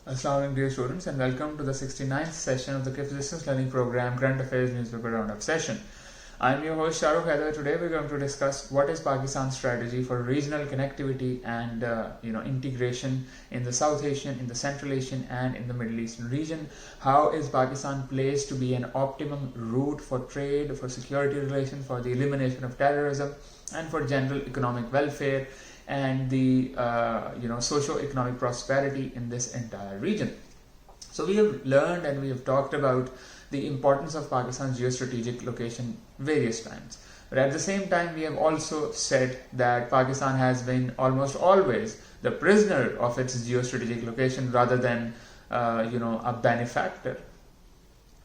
Assalamu alaikum dear students, and welcome to the 69th session of the KIF Distance Learning Program Current Affairs Newspaper Roundup session. I am your host Shahrukh Haider. Today we are going to discuss what is Pakistan's strategy for regional connectivity and integration in the South Asian, in the Central Asian and in the Middle Eastern region. How is Pakistan placed to be an optimum route for trade, for security relations, for the elimination of terrorism and for general economic welfare and the socio-economic prosperity in this entire region. So we have learned and we have talked about the importance of Pakistan's geostrategic location various times. But at the same time, we have also said that Pakistan has been almost always the prisoner of its geostrategic location rather than a benefactor.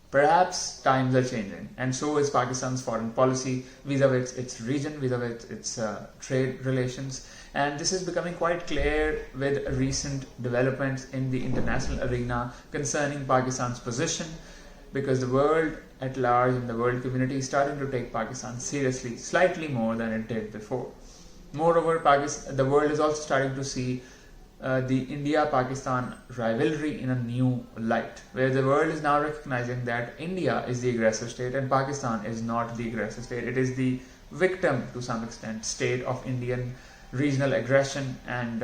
Perhaps times are changing, and so is Pakistan's foreign policy vis-a-vis its region, vis-a-vis its trade relations. And this is becoming quite clear with recent developments in the international arena concerning Pakistan's position, because the world at large and the world community is starting to take Pakistan seriously, slightly more than it did before. Moreover, the world is also starting to see the India-Pakistan rivalry in a new light, where the world is now recognizing that India is the aggressor state and Pakistan is not the aggressor state. It is the victim, to some extent, state of Indian regional aggression and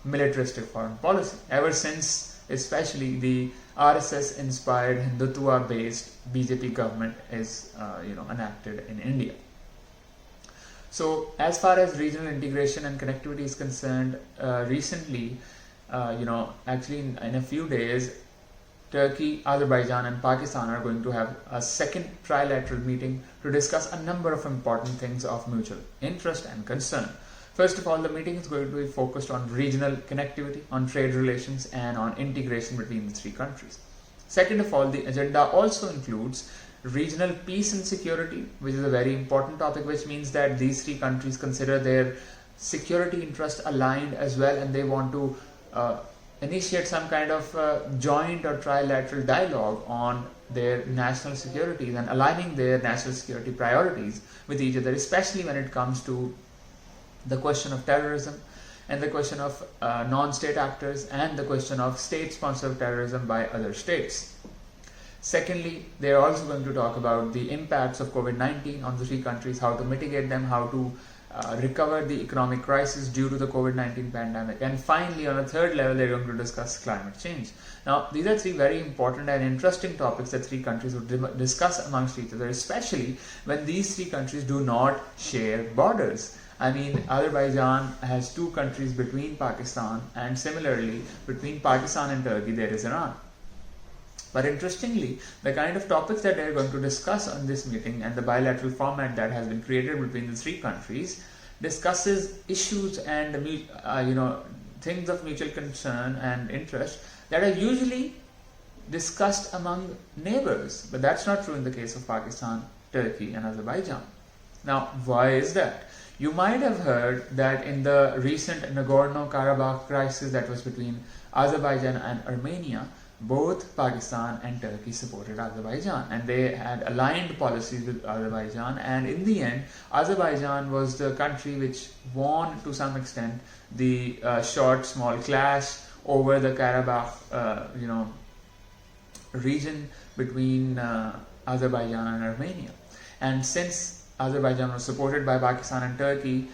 militaristic foreign policy. Ever since, especially, the RSS-inspired Hindutva-based BJP government is enacted in India. So, as far as regional integration and connectivity is concerned, recently, actually in a few days, Turkey, Azerbaijan and Pakistan are going to have a second trilateral meeting to discuss a number of important things of mutual interest and concern. First of all, the meeting is going to be focused on regional connectivity, on trade relations and on integration between the three countries. Second of all, the agenda also includes regional peace and security, which is a very important topic, which means that these three countries consider their security interests aligned as well, and they want to initiate some kind of joint or trilateral dialogue on their national securities and aligning their national security priorities with each other, especially when it comes to the question of terrorism and the question of non-state actors and the question of state-sponsored terrorism by other states. Secondly, they are also going to talk about the impacts of COVID-19 on the three countries, how to mitigate them, how to recover the economic crisis due to the COVID-19 pandemic. And finally, on a third level, they are going to discuss climate change. Now, these are three very important and interesting topics that three countries would discuss amongst each other, especially when these three countries do not share borders. I mean, Azerbaijan has two countries between Pakistan, and similarly, between Pakistan and Turkey, there is Iran. But interestingly, the kind of topics that they are going to discuss on this meeting and the bilateral format that has been created between the three countries discusses issues and things of mutual concern and interest that are usually discussed among neighbors. But that's not true in the case of Pakistan, Turkey and Azerbaijan. Now, why is that? You might have heard that in the recent Nagorno-Karabakh crisis that was between Azerbaijan and Armenia, both Pakistan and Turkey supported Azerbaijan, and they had aligned policies with Azerbaijan, and in the end Azerbaijan was the country which won to some extent the small clash over the Karabakh region between Azerbaijan and Armenia. And since Azerbaijan was supported by Pakistan and Turkey,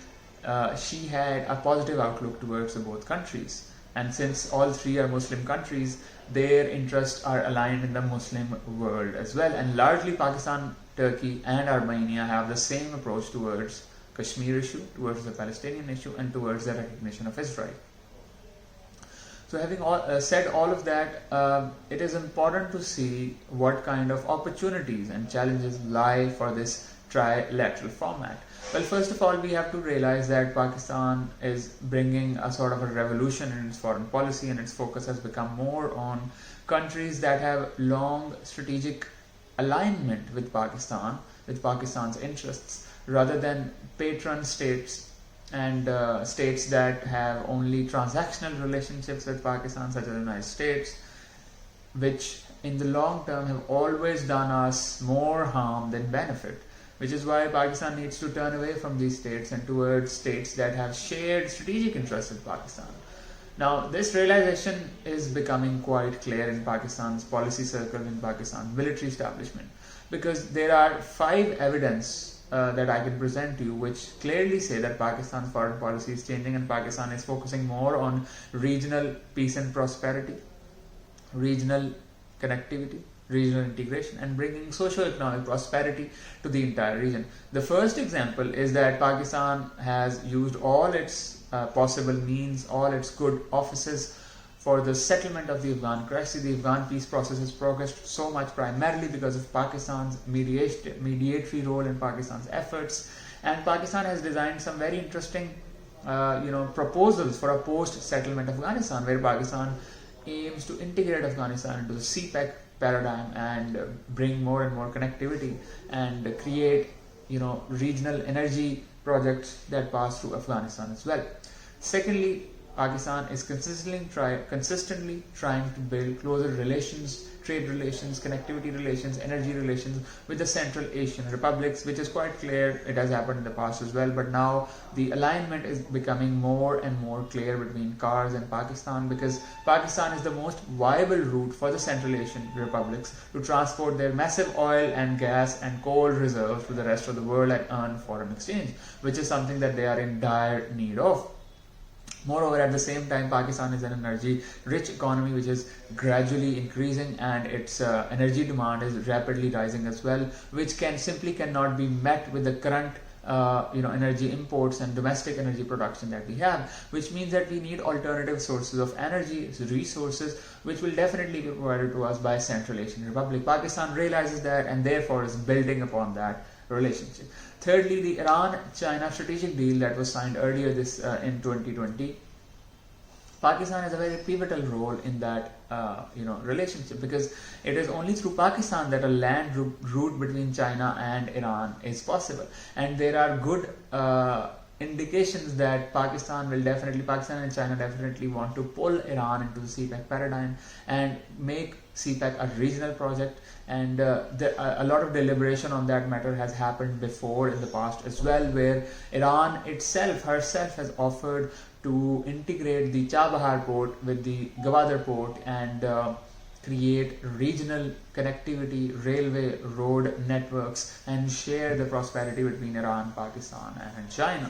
she had a positive outlook towards the both countries. And since all three are Muslim countries, their interests are aligned in the Muslim world as well. And largely Pakistan, Turkey and Armenia have the same approach towards Kashmir issue, towards the Palestinian issue and towards the recognition of Israel. So having said all of that, it is important to see what kind of opportunities and challenges lie for this trilateral format. Well, first of all, we have to realize that Pakistan is bringing a sort of a revolution in its foreign policy, and its focus has become more on countries that have long strategic alignment with Pakistan, with Pakistan's interests, rather than patron states and states that have only transactional relationships with Pakistan, such as the United States, which in the long term have always done us more harm than benefit. Which is why Pakistan needs to turn away from these states and towards states that have shared strategic interests with Pakistan. Now, this realization is becoming quite clear in Pakistan's policy circle, in Pakistan's military establishment, because there are 5 evidence that I can present to you which clearly say that Pakistan's foreign policy is changing and Pakistan is focusing more on regional peace and prosperity, regional connectivity, regional integration, and bringing socio-economic prosperity to the entire region. The first example is that Pakistan has used all its possible means, all its good offices for the settlement of the Afghan crisis. The Afghan peace process has progressed so much primarily because of Pakistan's mediatory role in Pakistan's efforts, and Pakistan has designed some very interesting proposals for a post-settlement Afghanistan, where Pakistan aims to integrate Afghanistan into the CPEC paradigm and bring more and more connectivity and create regional energy projects that pass through Afghanistan as well. Secondly, Pakistan is consistently trying to build closer relations, trade relations, connectivity relations, energy relations with the Central Asian republics, which is quite clear. It has happened in the past as well, but now the alignment is becoming more and more clear between Kars and Pakistan, because Pakistan is the most viable route for the Central Asian republics to transport their massive oil and gas and coal reserves to the rest of the world and earn foreign exchange, which is something that they are in dire need of. Moreover, at the same time, Pakistan is an energy-rich economy which is gradually increasing, and its energy demand is rapidly rising as well, which simply cannot be met with the current energy imports and domestic energy production that we have, which means that we need alternative sources of energy, resources, which will definitely be provided to us by Central Asian Republic. Pakistan realizes that and therefore is building upon that relationship. Thirdly, the Iran-China strategic deal that was signed earlier in 2020. Pakistan has a very pivotal role in that relationship, because it is only through Pakistan that a land route between China and Iran is possible, and there are good indications that Pakistan and China definitely want to pull Iran into the CPEC paradigm and make CPEC a regional project, and a lot of deliberation on that matter has happened before in the past as well, where Iran herself has offered to integrate the Chabahar port with the Gwadar port and create regional connectivity, railway, road networks, and share the prosperity between Iran, Pakistan, and China.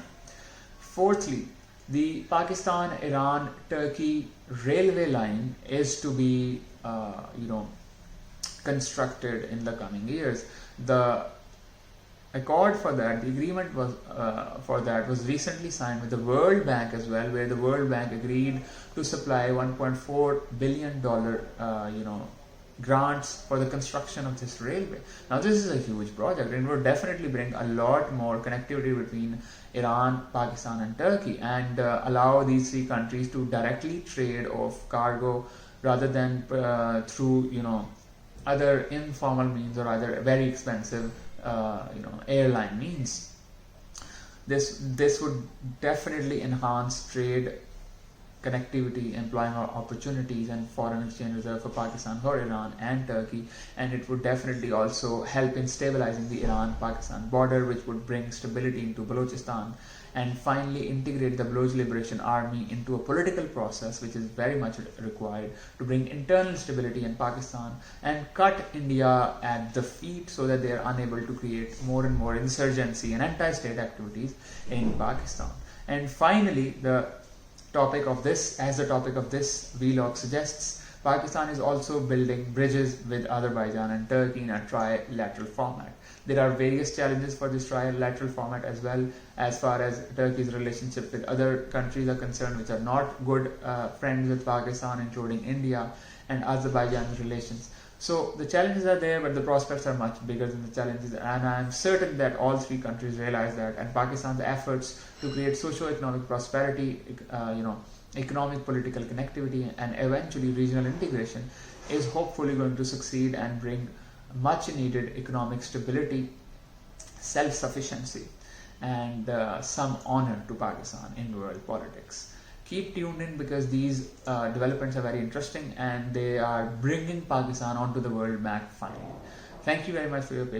Fourthly, the Pakistan-Iran-Turkey railway line is to be constructed in the coming years. The accord for that, the agreement for that was recently signed with the World Bank as well, where the World Bank agreed to supply $1.4 billion grants for the construction of this railway. Now, this is a huge project and would definitely bring a lot more connectivity between Iran, Pakistan, and Turkey, and allow these 3 countries to directly trade off cargo rather than through other informal means or other very expensive airline means. This would definitely enhance trade, connectivity, employment opportunities, and foreign exchange reserve for Pakistan, for Iran and Turkey, and it would definitely also help in stabilizing the Iran-Pakistan border, which would bring stability into Balochistan, and finally integrate the Baloch Liberation Army into a political process which is very much required to bring internal stability in Pakistan and cut India at the feet so that they are unable to create more and more insurgency and anti-state activities in Pakistan. And finally, the topic of this vlog suggests, Pakistan is also building bridges with Azerbaijan and Turkey in a trilateral format. There are various challenges for this trilateral format as well, as far as Turkey's relationship with other countries are concerned, which are not good friends with Pakistan, including India, and Azerbaijan's relations. So the challenges are there, but the prospects are much bigger than the challenges, and I am certain that all 3 countries realize that, and Pakistan's efforts to create socio-economic prosperity, economic political connectivity, and eventually regional integration is hopefully going to succeed and bring much needed economic stability, self-sufficiency, and some honor to Pakistan in world politics. Keep tuned in, because these developments are very interesting and they are bringing Pakistan onto the world map finally. Thank you very much for your patience.